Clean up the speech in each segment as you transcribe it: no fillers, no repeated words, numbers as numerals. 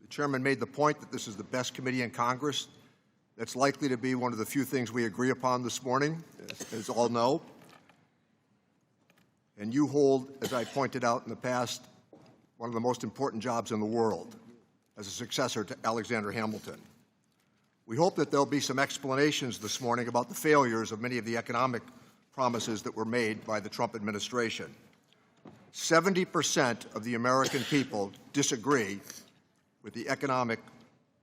chairman made the point that this is the best committee in Congress. That's likely to be one of the few things we agree upon this morning, as all know. And you hold, as I pointed out in the past, one of the most important jobs in the world as a successor to Alexander Hamilton. We hope that there'll be some explanations this morning about the failures of many of the economic promises that were made by the Trump administration. 70% of the American people disagree with the economic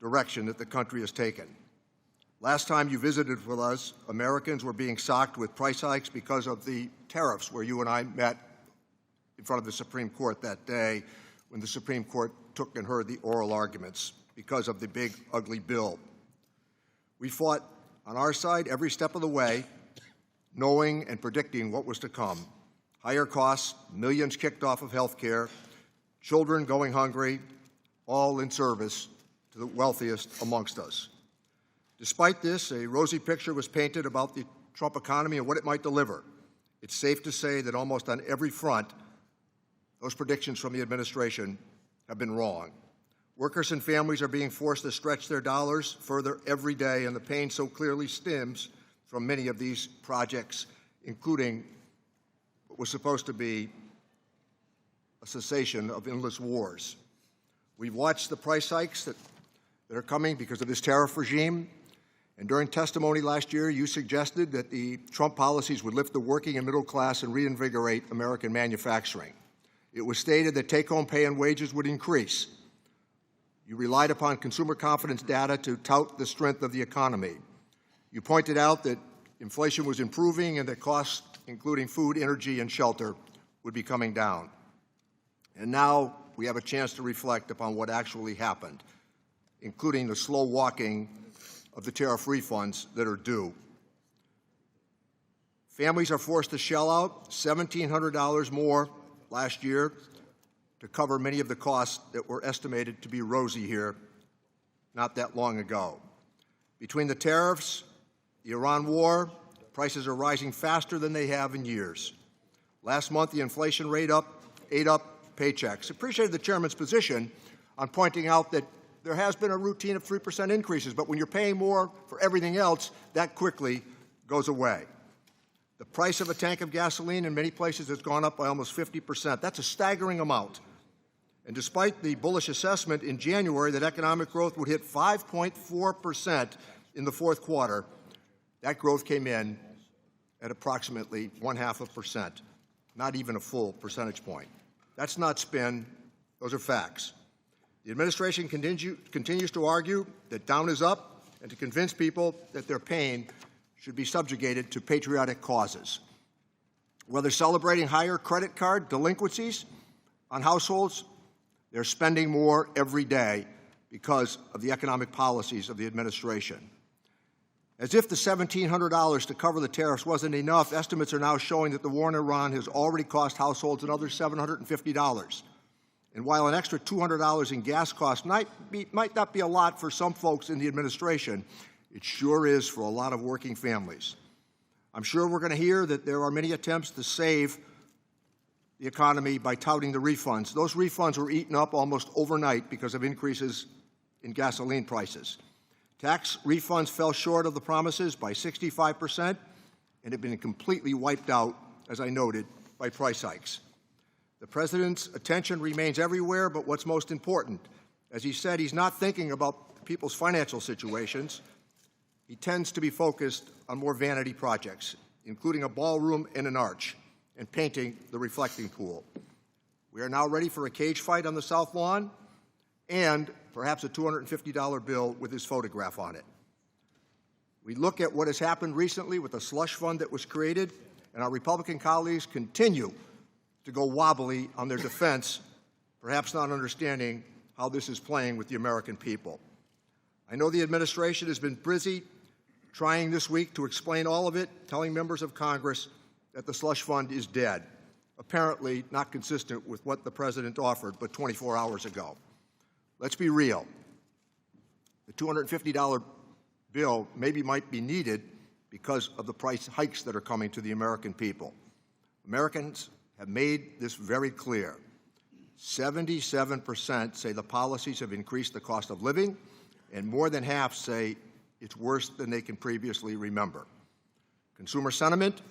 direction that the country has taken. Last time you visited with us, Americans were being socked with price hikes because of the tariffs, where you and I met in front of the Supreme Court that day when the Supreme Court took and heard the oral arguments because of the big, ugly bill. We fought on our side every step of the way, knowing and predicting what was to come. Higher costs, millions kicked off of health care, children going hungry, all in service to the wealthiest amongst us. Despite this, a rosy picture was painted about the Trump economy and what it might deliver. It's safe to say that almost on every front, those predictions from the administration have been wrong. Workers and families are being forced to stretch their dollars further every day, and the pain so clearly stems from many of these projects, including what was supposed to be a cessation of endless wars. We've watched the price hikes that are coming because of this tariff regime. And during testimony last year, you suggested that the Trump policies would lift the working and middle class and reinvigorate American manufacturing. It was stated that take-home pay and wages would increase. You relied upon consumer confidence data to tout the strength of the economy. You pointed out that inflation was improving and that costs, including food, energy, and shelter, would be coming down. And now we have a chance to reflect upon what actually happened, including the slow walking of the tariff refunds that are due. Families are forced to shell out $1,700 more last year to cover many of the costs that were estimated to be rosy here not that long ago. Between the tariffs, the Iran war, prices are rising faster than they have in years. Last month, the inflation rate ate up paychecks. Appreciated the chairman's position on pointing out that there has been a routine of 3% increases, but when you're paying more for everything else, that quickly goes away. The price of a tank of gasoline in many places has gone up by almost 50%. That's a staggering amount. And despite the bullish assessment in January that economic growth would hit 5.4% in the fourth quarter, that growth came in at approximately 0.5%, not even a full percentage point. That's not spin. Those are facts. The administration continues to argue that down is up and to convince people that their pain should be subjugated to patriotic causes. Whether celebrating higher credit card delinquencies on households, they're spending more every day because of the economic policies of the administration. As if the $1,700 to cover the tariffs wasn't enough, estimates are now showing that the war in Iran has already cost households another $750. And while an extra $200 in gas costs might not be a lot for some folks in the administration, it sure is for a lot of working families. I'm sure we're going to hear that there are many attempts to save the economy by touting the refunds. Those refunds were eaten up almost overnight because of increases in gasoline prices. Tax refunds fell short of the promises by 65% and have been completely wiped out, as I noted, by price hikes. The president's attention remains everywhere but what's most important. As he said, he's not thinking about people's financial situations. He tends to be focused on more vanity projects, including a ballroom and an arch, and painting the reflecting pool. We are now ready for a cage fight on the South Lawn and perhaps a $250 bill with his photograph on it. We look at what has happened recently with the slush fund that was created, and our Republican colleagues continue to go wobbly on their defense, perhaps not understanding how this is playing with the American people. I know the administration has been busy trying this week to explain all of it, telling members of Congress that the slush fund is dead, apparently not consistent with what the president offered but 24 hours ago. Let's be real. The $250 bill might be needed because of the price hikes that are coming to the American people. Americans have made this very clear. 77% say the policies have increased the cost of living, and more than half say it's worse than they can previously remember. Consumer sentiment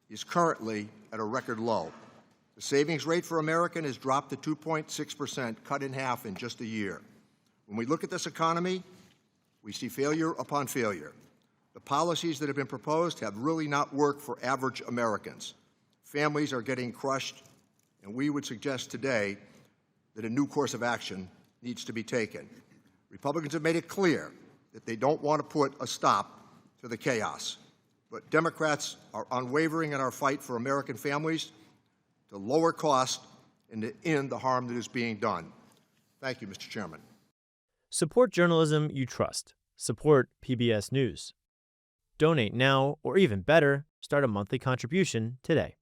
is currently at a record low. The savings rate for American has dropped to 2.6%, cut in half in just a year. When we look at this economy, we see failure upon failure. The policies that have been proposed have really not worked for average Americans. Families are getting crushed, and we would suggest today that a new course of action needs to be taken. Republicans have made it clear that they don't want to put a stop to the chaos, but Democrats are unwavering in our fight for American families to lower costs and to end the harm that is being done. Thank you, Mr. Chairman. Support journalism you trust. Support PBS News. Donate now, or even better, start a monthly contribution today.